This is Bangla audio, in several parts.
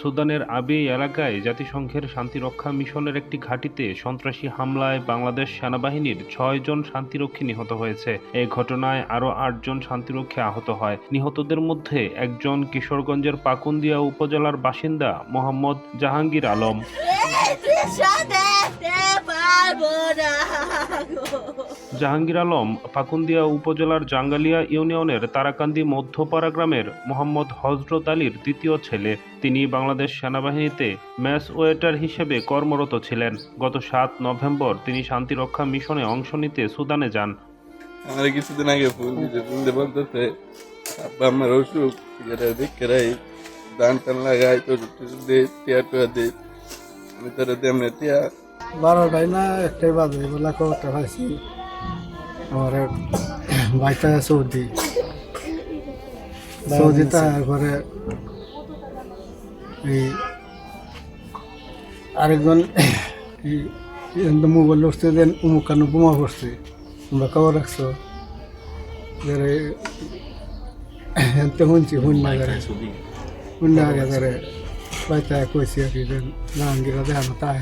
সুদানের আবিই এলাকায় জাতিসংঘের শান্তিরক্ষা মিশনের একটি ঘাঁটিতে সন্ত্রাসী হামলায় বাংলাদেশ সেনাবাহিনীর ৬ জন শান্তিরক্ষী নিহত হয়েছে। এই ঘটনায় আরও ৮ জন শান্তিরক্ষী আহত হয়। নিহতদের মধ্যে একজন কিশোরগঞ্জের পাকুন্দিয়া উপজেলার বাসিন্দা মোহাম্মদ জাহাঙ্গীর আলম। জাহাঙ্গীর আলম পাকুন্দিয়া উপজেলার জাঙ্গালিয়া ইউনিয়নের তারাকান্দি মধ্যপাড়া গ্রামের মোহাম্মদ হযরত আলীর দ্বিতীয় ছেলে। তিনি বাংলাদেশ সেনাবাহিনীতে মেস ওয়েটার হিসেবে কর্মরত ছিলেন। গত ৭ নভেম্বর তিনি শান্তিরক্ষা মিশনে অংশ নিতে সুদানে যান। আমার কিছুদিন আগে ফোন দিতে বলতেছে আব্বা আমার অসুখ দেখে ধান টান লাগাই তোর টিয়া টুয়া দিই, আমি তোর দেমনে টিয়া 12টাই না 1টাই বাজে বেলা খবরটা পাইছি আমার ভাইটা সৌদি তারপরে এই আরেকজন মোবাইল উঠছে দেন উমুক কানু বোমা পড়ছে, তোমরা খবর রাখছো শুনছি শুনে আগে ভাইটা কইছি আর কি জাহাঙ্গীরা দেখানো তাই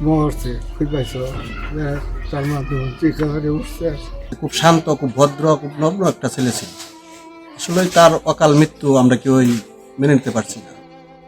মরছে খুঁজ পাইছো তার মাধ্যমে চিকিৎসা উঠছে। খুব শান্ত, খুব ভদ্র, খুব নম্র একটা ছেলে ছিল। আসলে তার অকাল মৃত্যু আমরা কেউই মেনে নিতে পারছি না।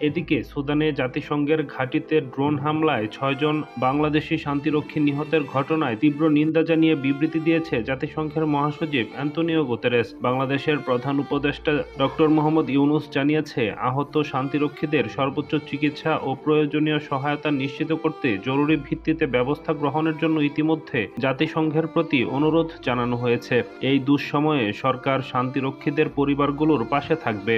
এদিকে সুদানে জাতিসংঘের ঘাঁটিতে ড্রোন হামলায় ৬ জন বাংলাদেশি শান্তিরক্ষী নিহতের ঘটনায় তীব্র নিন্দা জানিয়ে বিবৃতি দিয়েছে জাতিসংঘের মহাসচিব অ্যান্তোনিও গুতেরেস। বাংলাদেশের প্রধান উপদেষ্টা ডক্টর মোহাম্মদ ইউনূস জানিয়েছে, আহত শান্তিরক্ষীদের সর্বোচ্চ চিকিৎসা ও প্রয়োজনীয় সহায়তা নিশ্চিত করতে জরুরি ভিত্তিতে ব্যবস্থা গ্রহণের জন্য ইতিমধ্যে জাতিসংঘের প্রতি অনুরোধ জানানো হয়েছে। এই দুঃসময়ে সরকার শান্তিরক্ষীদের পরিবারগুলোর পাশে থাকবে।